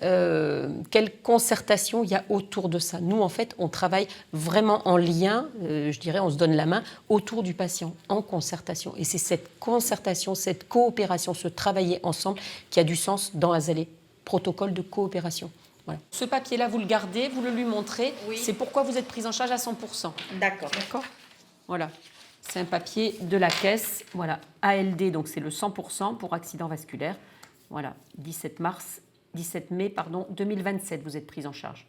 concertation il y a autour de ça. Nous, en fait, on travaille vraiment en lien, je dirais, on se donne la main autour du patient, en concertation. Et c'est cette concertation, cette coopération, ce travailler ensemble qui a du sens dans Azalée. Protocole de coopération. Voilà. Ce papier-là, vous le gardez, vous le lui montrez. Oui. C'est pourquoi vous êtes prise en charge à 100%. D'accord. Voilà. C'est un papier de la caisse. Voilà. ALD, donc c'est le 100% pour accident vasculaire. Voilà. 17 mai, 2027, vous êtes prise en charge.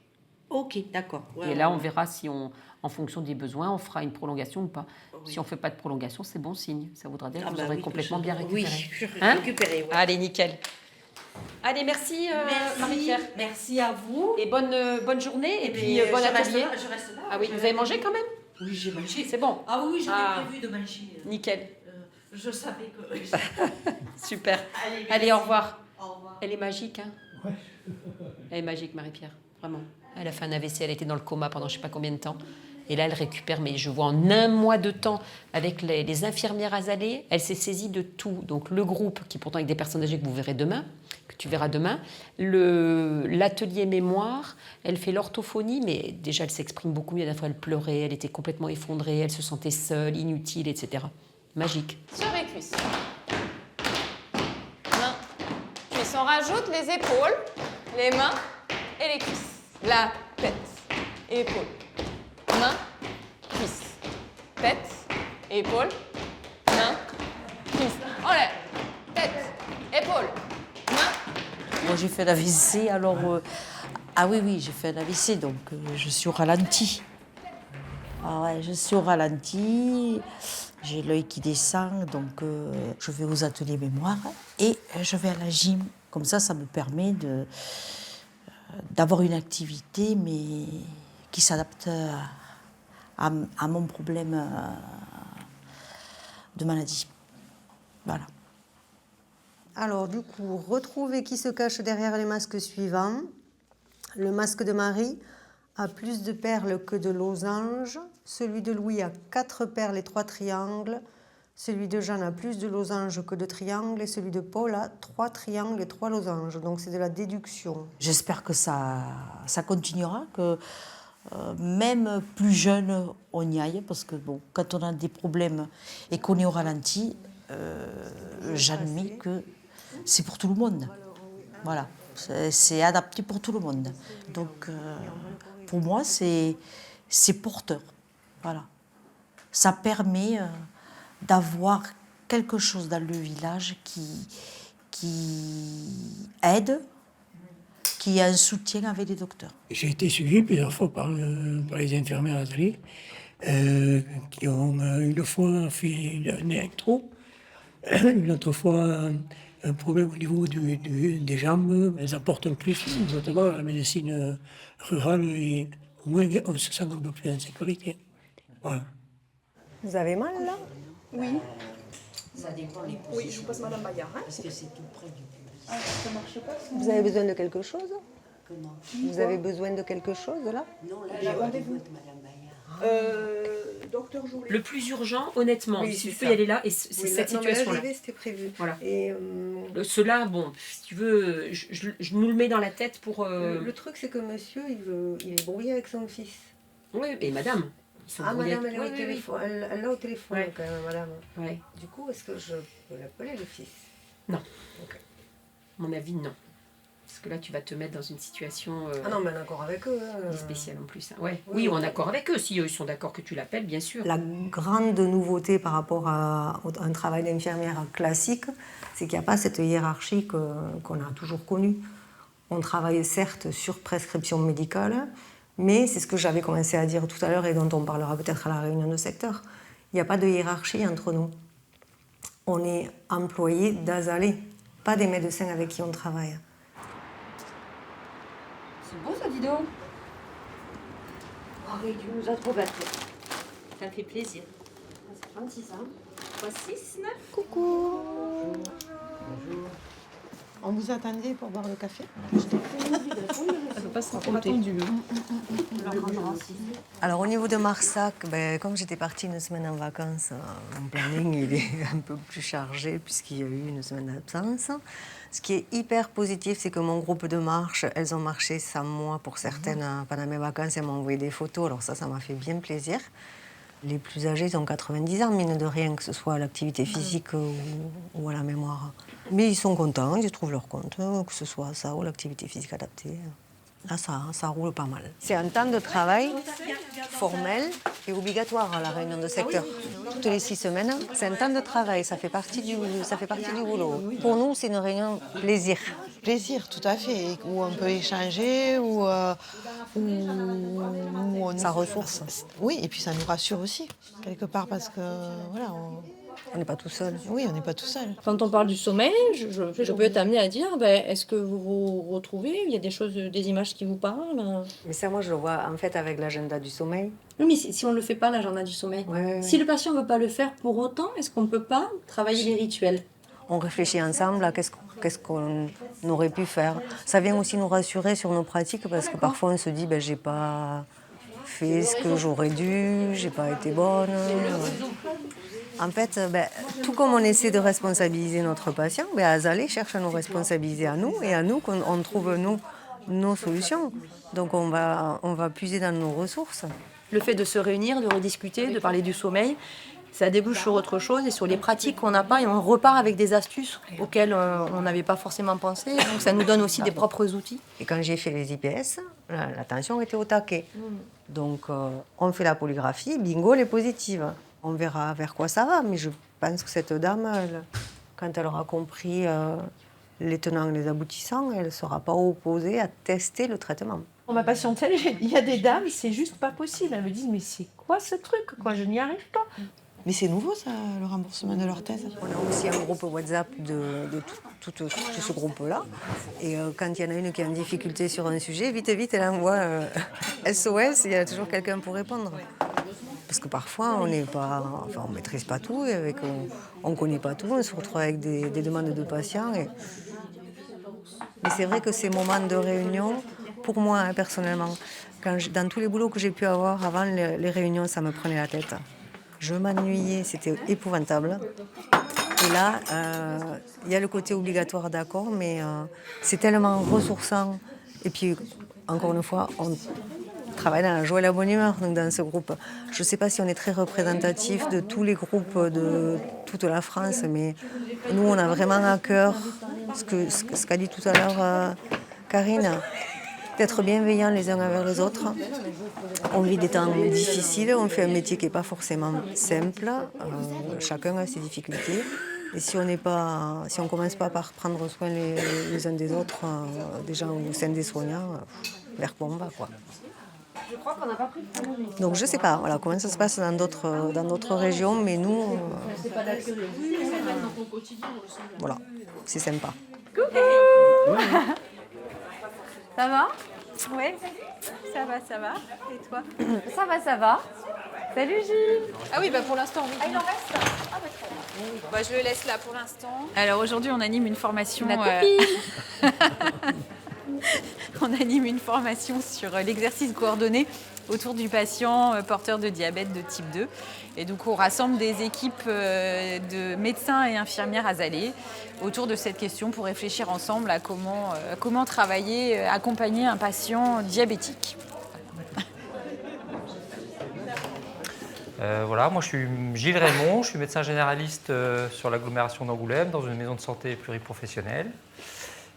Ok, d'accord. Ouais, et là, on verra si en fonction des besoins, on fera une prolongation ou pas. Oui. Si on ne fait pas de prolongation, c'est bon signe. Ça voudra dire que vous aurez complètement bien récupéré. Oui, récupéré. Ouais. Allez, nickel. Allez, merci Marie-Pierre. Merci à vous. Et bonne journée. Et puis bon atelier. Je reste là. Ah oui, vous avez mangé quand même ? Oui, j'ai mangé. C'est bon. Ah oui, j'avais prévu de manger. Nickel. Je savais que... Super. Allez, au revoir. Au revoir. Elle est magique, hein ? Ouais. Elle est magique, Marie-Pierre. Vraiment. Elle a fait un AVC, elle était dans le coma pendant je ne sais pas combien de temps. Et là, elle récupère, mais je vois en 1 mois de temps, avec les infirmières Azalée, elle s'est saisie de tout. Donc le groupe, qui est pourtant avec des personnes âgées que vous verrez demain, que tu verras demain, l'atelier mémoire, elle fait l'orthophonie, mais déjà, elle s'exprime beaucoup mieux. La fois, elle pleurait, elle était complètement effondrée, elle se sentait seule, inutile, etc. Magique. Sur les cuisses. Main. Cuisses. On rajoute les épaules, les mains et les cuisses. La tête, épaules. Main, cuisse, tête, épaule, main, cuisse. Enlève, tête, épaule, main. Moi, j'ai fait un AVC, alors... Ah oui, j'ai fait un AVC, donc je suis au ralenti. Ah ouais, je suis au ralenti, j'ai l'œil qui descend, donc je vais aux ateliers mémoire et je vais à la gym Comme ça me permet d'avoir une activité, mais qui s'adapte à mon problème de maladie. Voilà. Alors du coup, retrouvez qui se cache derrière les masques suivants. Le masque de Marie a plus de perles que de losanges. Celui de Louis a 4 perles et 3 triangles. Celui de Jeanne a plus de losanges que de triangles. Et celui de Paul a 3 triangles et 3 losanges. Donc c'est de la déduction. J'espère que ça continuera, que même plus jeune, on y aille. Parce que bon, quand on a des problèmes et qu'on est au ralenti, j'admets que c'est pour tout le monde. Voilà, c'est adapté pour tout le monde. Donc, pour moi, c'est porteur. Voilà. Ça permet d'avoir quelque chose dans le village qui aide, qui a un soutien avec les docteurs. J'ai été suivi plusieurs fois par les infirmières Azali, qui ont une fois fait un électro, une autre fois un problème au niveau des jambes. Elles apportent plus, notamment à la médecine rurale, et au moins on se sent un peu plus en sécurité. Voilà. Vous avez mal là? Oui. Ça dépend les positions. Oui, je vous passe Madame Bayard. Parce que c'est tout près du pubis. Ah, ça marche pas? Vous avez besoin de quelque chose? Comment? Vous avez besoin de quelque chose là? Non, là, j'ai rendez-vous avec Madame Bayard. Docteur Joulet. Le plus urgent, honnêtement, Oui, si tu c'est peux ça. y aller là, et c'est Oui, cette non, mais là, situation-là. j'y vais, c'était prévu. Voilà. Et Cela, bon, si tu veux, je nous le mets dans la tête pour... le truc, c'est que monsieur, il est brouillé avec son fils. Oui, et madame. Ils sont brouillés. Madame, elle est Oui, au oui, téléphone. Elle l'a au téléphone, Ouais. quand même, madame. Ouais. Du coup, est-ce que je peux l'appeler le fils? Non. Ok. À mon avis, non. Parce que là, tu vas te mettre dans une situation... Ah non, mais en accord avec eux. spéciale en plus. Hein. Ouais. Oui, Oui, en accord avec eux. Si eux, ils sont d'accord que tu l'appelles, bien sûr. La grande nouveauté par rapport à un travail d'infirmière classique, c'est qu'il n'y a pas cette hiérarchie qu'on a toujours connue. On travaille certes sur prescription médicale, mais c'est ce que j'avais commencé à dire tout à l'heure et dont on parlera peut-être à la réunion de secteur. Il n'y a pas de hiérarchie entre nous. On est employés d'Azalée, pas des médecins avec qui on travaille. C'est beau ça, dis donc. Arrête, tu nous as trop battus. Ça me fait plaisir. C'est gentil ça. 3, 6, 9. Coucou. Bonjour. On vous attendait pour boire le café? Ça peut pas se raconter. Alors au niveau de Marsac, comme j'étais partie une semaine en vacances, mon planning il est un peu plus chargé puisqu'il y a eu une semaine d'absence. Ce qui est hyper positif, c'est que mon groupe de marche, elles ont marché sans moi pour certaines pendant mes vacances, elles m'ont envoyé des photos, alors ça m'a fait bien plaisir. Les plus âgés, ils ont 90 ans, mine de rien, que ce soit à l'activité physique ou à la mémoire. Mais ils sont contents, ils trouvent leur compte, que ce soit ça ou l'activité physique adaptée. Là, ça roule pas mal. C'est un temps de travail formel et obligatoire à la réunion de secteur. Toutes les 6 semaines, c'est un temps de travail, ça fait partie du boulot. Pour nous, c'est une réunion plaisir. Plaisir, tout à fait, où on peut échanger, où on... Ça ressource. Oui, et puis ça nous rassure aussi, quelque part, parce que voilà, on n'est pas tout seul. Oui, on n'est pas tout seul. Quand on parle du sommeil, je peux être amenée à dire, est-ce que vous vous retrouvez? Il y a des choses, des images qui vous parlent? Mais ça, moi, je le vois en fait avec l'agenda du sommeil. Oui, mais si on ne le fait pas, l'agenda du sommeil, si le patient ne veut pas le faire pour autant, est-ce qu'on ne peut pas travailler les rituels? On réfléchit ensemble à qu'est-ce qu'on aurait pu faire. Ça vient aussi nous rassurer sur nos pratiques parce que parfois on se dit j'ai pas fait ce que j'aurais dû, j'ai pas été bonne. En fait, tout comme on essaie de responsabiliser notre patient, Azalée cherche à nous responsabiliser à nous et à nous qu'on trouve nos solutions. Donc on va puiser dans nos ressources. Le fait de se réunir, de rediscuter, de parler du sommeil, ça débouche sur autre chose et sur les pratiques qu'on n'a pas et on repart avec des astuces auxquelles on n'avait pas forcément pensé. Donc ça nous donne aussi des propres outils. Et quand j'ai fait les IPS, la tension était au taquet. Donc on fait la polygraphie, bingo, elle est positive. On verra vers quoi ça va, mais je pense que cette dame, quand elle aura compris les tenants et les aboutissants, elle ne sera pas opposée à tester le traitement. On m'a patienté, il y a des dames, c'est juste pas possible. Elles me disent, mais c'est quoi ce truc? Je n'y arrive pas. Mais c'est nouveau, ça, le remboursement de leur thèse. On a aussi un groupe WhatsApp de tout ce groupe-là. Et quand il y en a une qui est en difficulté sur un sujet, vite, elle envoie SOS et il y a toujours quelqu'un pour répondre. Parce que parfois, on ne maîtrise pas tout, et on ne connaît pas tout, on se retrouve avec des demandes de patients. Mais c'est vrai que ces moments de réunion, pour moi, personnellement, dans tous les boulots que j'ai pu avoir avant les réunions, ça me prenait la tête. Je m'ennuyais, c'était épouvantable. Et là, il y a le côté obligatoire, d'accord, mais c'est tellement ressourçant. Et puis, encore une fois, on travaille dans la joie et la bonne humeur, donc dans ce groupe. Je ne sais pas si on est très représentatif de tous les groupes de toute la France, mais nous, on a vraiment à cœur ce qu'a dit tout à l'heure Karine, d'être bienveillants les uns envers les autres. On vit des temps difficiles, on fait un métier qui n'est pas forcément simple, chacun a ses difficultés. Et si on ne commence pas par prendre soin les uns des autres, déjà au sein des soignants, vers quoi on va, quoi. Je crois qu'on n'a pas pris de famille. Donc je ne sais pas comment ça se passe dans d'autres régions, mais nous, voilà, c'est sympa. Coucou. Ça va? Oui, ça va. Et toi? Ça va. Salut Gilles. Ah oui, pour l'instant, oui. Ah, il en reste? Ah, très bien. Je le laisse là pour l'instant. Alors aujourd'hui, on anime une formation. La copine. On anime une formation sur l'exercice coordonné autour du patient porteur de diabète de type 2. Et donc, on rassemble des équipes de médecins et infirmières azalées autour de cette question pour réfléchir ensemble à comment travailler, accompagner un patient diabétique. Moi je suis Gilles Raymond, je suis médecin généraliste sur l'agglomération d'Angoulême dans une maison de santé pluriprofessionnelle.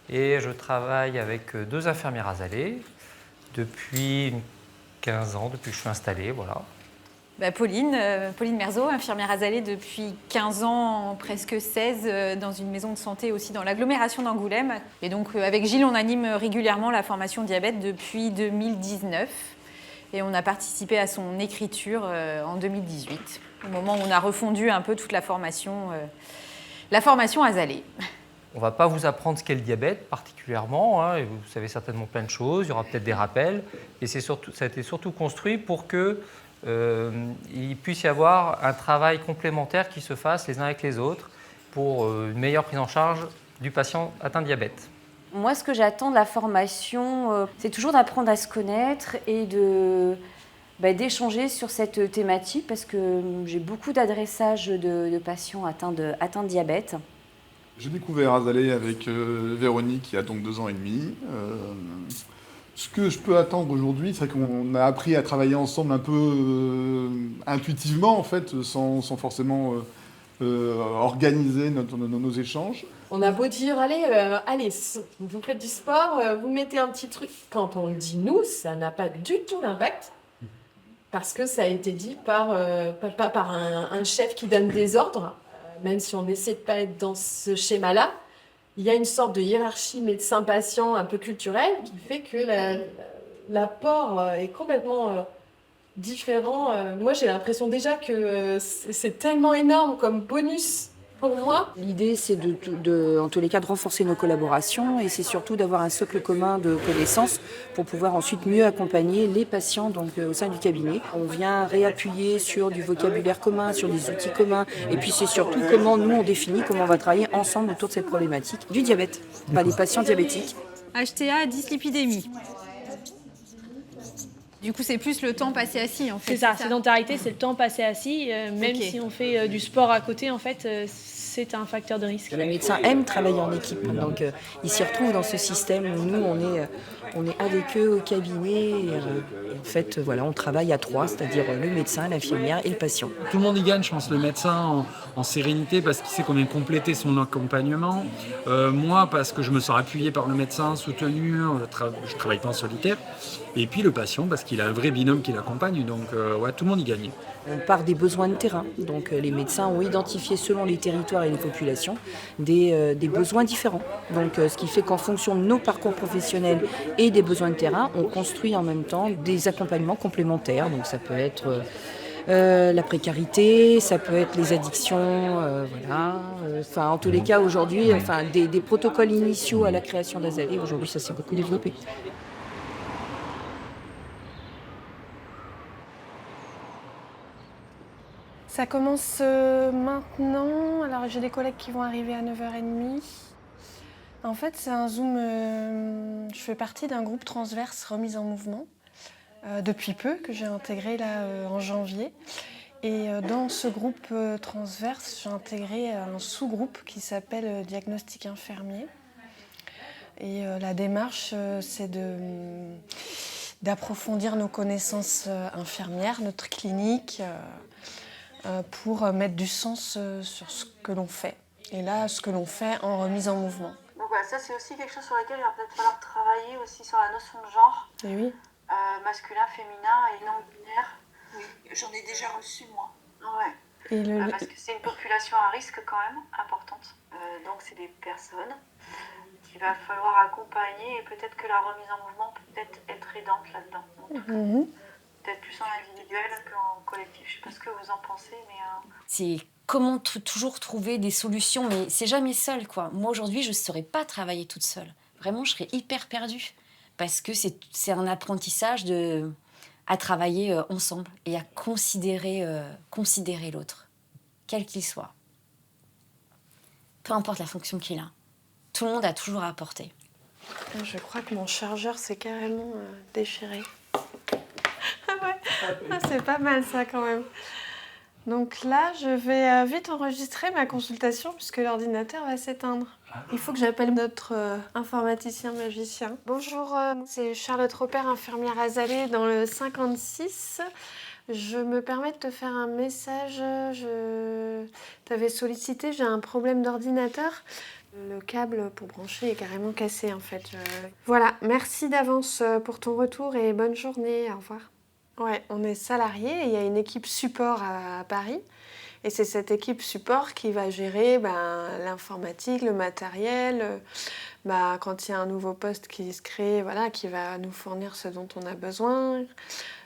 Et je travaille avec 2 infirmières azalées depuis 15 ans, depuis que je suis installé, voilà. Pauline Merzo, infirmière azalée depuis 15 ans, presque 16, dans une maison de santé aussi dans l'agglomération d'Angoulême. Et donc avec Gilles, on anime régulièrement la formation diabète depuis 2019. Et on a participé à son écriture en 2018, au moment où on a refondu un peu toute la formation azalée. On ne va pas vous apprendre ce qu'est le diabète particulièrement, et vous savez certainement plein de choses, il y aura peut-être des rappels. Et ça a été surtout construit pour qu'il puisse y avoir un travail complémentaire qui se fasse les uns avec les autres pour une meilleure prise en charge du patient atteint de diabète. Moi, ce que j'attends de la formation, c'est toujours d'apprendre à se connaître et d'échanger sur cette thématique parce que j'ai beaucoup d'adressages de patients atteints de diabète. J'ai découvert Azalée avec Véronique il y a donc 2 ans et demi. Ce que je peux attendre aujourd'hui, c'est qu'on a appris à travailler ensemble un peu intuitivement, en fait, sans forcément organiser nos échanges. On a beau dire, allez, vous faites du sport, vous mettez un petit truc. Quand on le dit nous, ça n'a pas du tout d'impact. Parce que ça a été dit par un chef qui donne des ordres. Même si on essaie de ne pas être dans ce schéma-là, il y a une sorte de hiérarchie médecin-patient un peu culturelle qui fait que l'apport est complètement différent. Moi, j'ai l'impression déjà que c'est tellement énorme comme bonus pour moi. L'idée, c'est en tous les cas de renforcer nos collaborations et c'est surtout d'avoir un socle commun de connaissances pour pouvoir ensuite mieux accompagner les patients au sein du cabinet. On vient réappuyer sur du vocabulaire commun, sur des outils communs et puis c'est surtout comment nous on définit, comment on va travailler ensemble autour de cette problématique du diabète, des patients diabétiques. HTA, dyslipidémie. Du coup, c'est plus le temps passé assis, en fait. C'est ça, sédentarité, c'est le temps passé assis. Même si on fait du sport à côté, en fait, c'est un facteur de risque. Les médecins aiment travailler en équipe, donc ils s'y retrouvent dans ce système où nous, on est avec eux au cabinet. Et en fait, on travaille à 3, c'est-à-dire le médecin, l'infirmière et le patient. Tout le monde y gagne, je pense, le médecin en sérénité parce qu'il sait qu'on vient compléter son accompagnement. Moi, parce que je me sens appuyé par le médecin, soutenu, je ne travaille pas en solitaire. Et puis le patient, parce qu'il a un vrai binôme qui l'accompagne. Donc, tout le monde y gagne. On part des besoins de terrain. Donc les médecins ont identifié selon les territoires et les populations des besoins différents. Donc ce qui fait qu'en fonction de nos parcours professionnels et des besoins de terrain, on construit en même temps des accompagnements complémentaires. Donc ça peut être la précarité, ça peut être les addictions, voilà. Enfin, en tous les cas, aujourd'hui, enfin, des protocoles initiaux à la création d'Azalée, aujourd'hui, ça s'est beaucoup développé. Ça commence maintenant. Alors j'ai des collègues qui vont arriver à 9h30. En fait, c'est un Zoom. Je fais partie d'un groupe transverse remise en mouvement depuis peu, que j'ai intégré là en janvier. Et dans ce groupe transverse, j'ai intégré un sous-groupe qui s'appelle Diagnostic infirmier. Et la démarche, c'est d'approfondir nos connaissances infirmières, notre clinique, pour mettre du sens sur ce que l'on fait. Et là, ce que l'on fait en remise en mouvement. Donc voilà, ça c'est aussi quelque chose sur lequel il va peut-être falloir travailler aussi sur la notion de genre. Et oui. Masculin, féminin et non binaire. Oui, j'en ai déjà reçu moi. Ouais. Parce que c'est une population à risque quand même importante. Donc c'est des personnes qu'il va falloir accompagner et peut-être que la remise en mouvement peut être aidante là-dedans. Peut-être plus en individuel qu'en collectif. Je ne sais pas ce que vous en pensez, mais... C'est comment toujours trouver des solutions, mais c'est jamais seul, quoi. Moi, aujourd'hui, je ne saurais pas travailler toute seule. Vraiment, je serais hyper perdue. Parce que c'est un apprentissage à travailler ensemble et à considérer l'autre, quel qu'il soit. Peu importe la fonction qu'il a. Tout le monde a toujours à apporter. Je crois que mon chargeur s'est carrément déchiré. Ah ouais, c'est pas mal ça quand même. Donc là, je vais vite enregistrer ma consultation puisque l'ordinateur va s'éteindre. Il faut que j'appelle notre informaticien magicien. Bonjour, c'est Charlotte Robert, infirmière Azalée dans le 56. Je me permets de te faire un message. Je t'avais sollicité, j'ai un problème d'ordinateur. Le câble pour brancher est carrément cassé en fait. Voilà, merci d'avance pour ton retour et bonne journée. Au revoir. Ouais, on est salariés et il y a une équipe support à Paris. Et c'est cette équipe support qui va gérer l'informatique, le matériel, quand il y a un nouveau poste qui se crée, voilà, qui va nous fournir ce dont on a besoin.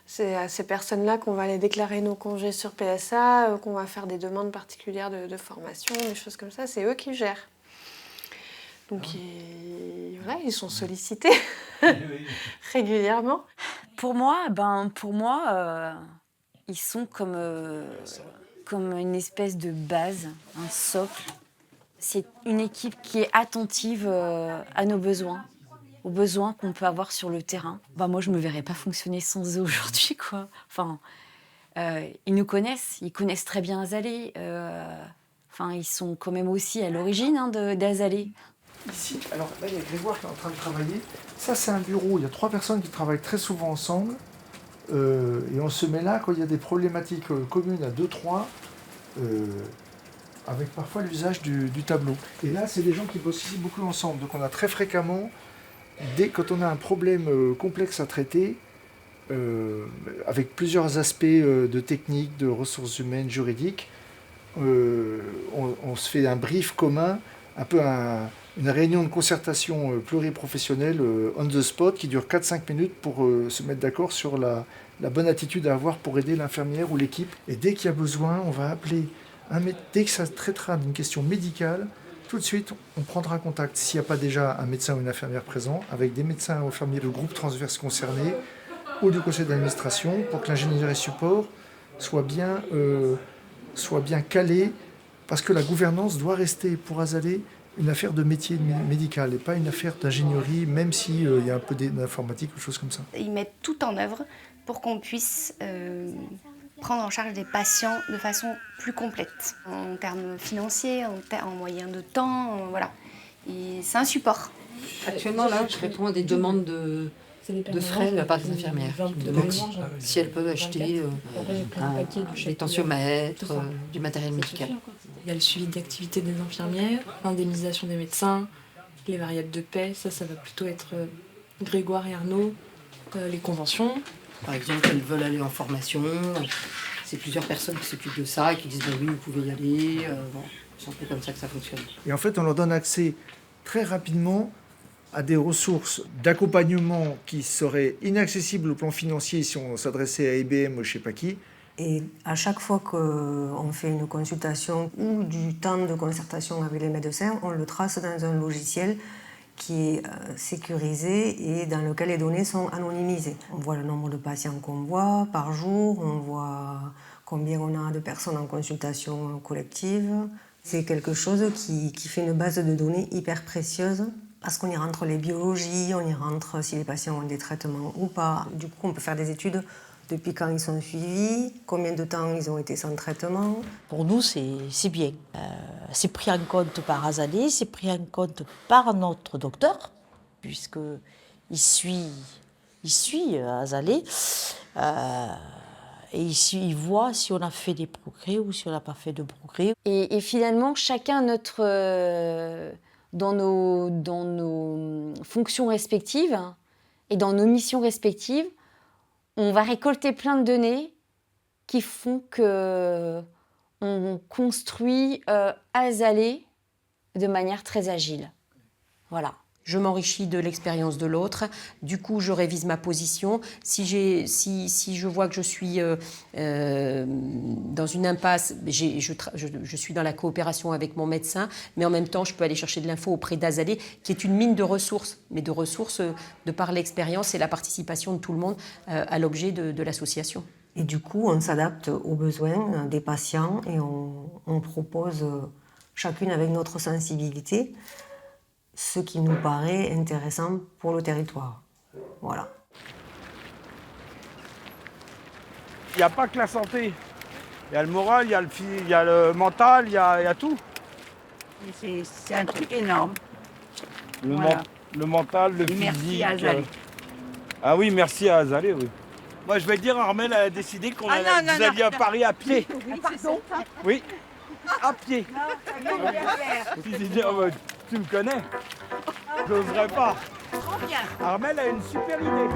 C'est à ces personnes-là qu'on va aller déclarer nos congés sur PSA, qu'on va faire des demandes particulières de formation, des choses comme ça. C'est eux qui gèrent. Donc voilà, ils sont sollicités régulièrement. Pour moi, ils sont comme une espèce de base, un socle. C'est une équipe qui est attentive à nos besoins, aux besoins qu'on peut avoir sur le terrain. Moi, je ne me verrais pas fonctionner sans eux aujourd'hui, quoi. Enfin, ils nous connaissent, ils connaissent très bien Azalée. Ils sont quand même aussi à l'origine d'Azalée. Ici, alors là, il y a Grégoire qui est en train de travailler. Ça, c'est un bureau. Il y a 3 personnes qui travaillent très souvent ensemble. Et on se met là quand il y a des problématiques communes à 2-3, avec parfois l'usage du tableau. Et là, c'est des gens qui bossent ici beaucoup ensemble. Donc on a très fréquemment, quand on a un problème complexe à traiter, avec plusieurs aspects de technique, de ressources humaines, juridiques, on se fait un brief commun, un peu une réunion de concertation pluriprofessionnelle on the spot qui dure 4-5 minutes pour se mettre d'accord sur la bonne attitude à avoir pour aider l'infirmière ou l'équipe. Et dès qu'il y a besoin, on va appeler dès que ça traitera d'une question médicale, tout de suite, on prendra contact, s'il n'y a pas déjà un médecin ou une infirmière présent, avec des médecins ou infirmiers du groupe transverse concerné ou du conseil d'administration pour que l'ingénierie support soit bien calée, parce que la gouvernance doit rester pour Azalée une affaire de métier médical et pas une affaire d'ingénierie, même s'il y a un peu d'informatique ou choses comme ça. Ils mettent tout en œuvre pour qu'on puisse prendre en charge des patients de façon plus complète, en termes financiers, en moyens de temps, voilà. Et c'est un support. Actuellement, là, je réponds à des demandes de frais de la part des infirmières. Qui me demandent si elles peuvent acheter des tensiomètres, du matériel médical. Il y a le suivi d'activité des infirmières, l'indemnisation des médecins, les variables de paie, ça va plutôt être Grégoire et Arnaud, les conventions. Par exemple, elles veulent aller en formation, c'est plusieurs personnes qui s'occupent de ça et qui disent oui, vous pouvez y aller. C'est un peu comme ça que ça fonctionne. Et en fait, on leur donne accès très rapidement à des ressources d'accompagnement qui seraient inaccessibles au plan financier si on s'adressait à IBM ou je ne sais pas qui. Et à chaque fois qu'on fait une consultation ou du temps de concertation avec les médecins, on le trace dans un logiciel qui est sécurisé et dans lequel les données sont anonymisées. On voit le nombre de patients qu'on voit par jour, on voit combien on a de personnes en consultation collective. C'est quelque chose qui fait une base de données hyper précieuse parce qu'on y rentre les biologies, on y rentre si les patients ont des traitements ou pas. Du coup, on peut faire des études depuis quand ils sont suivis, combien de temps ils ont été sans traitement. Pour nous, c'est bien. C'est pris en compte par Azalée, c'est pris en compte par notre docteur, puisqu'il suit Azalée. Et il voit si on a fait des progrès ou si on n'a pas fait de progrès. Et finalement, chacun dans nos fonctions respectives et dans nos missions respectives, on va récolter plein de données qui font qu'on construit Azalée de manière très agile. Voilà. Je m'enrichis de l'expérience de l'autre, du coup je révise ma position. Si je vois que je suis dans une impasse, je suis dans la coopération avec mon médecin, mais en même temps je peux aller chercher de l'info auprès d'Azalée, qui est une mine de ressources, mais de ressources de par l'expérience et la participation de tout le monde à l'objet de l'association. Et du coup, on s'adapte aux besoins des patients et on propose chacune avec notre sensibilité ce qui nous paraît intéressant pour le territoire. Voilà. Il n'y a pas que la santé. Il y a le moral, il y a le mental, il y a tout. C'est un truc énorme. Le mental, le physique. Merci à Azalée. Ah oui, merci à Azalée, oui. Moi, je vais dire, Armelle a décidé qu'on allait à Paris à pied. Pardon. Oui, à pied. Tu me connais. Je n'oserais pas. Trop bien. Armelle a une super idée.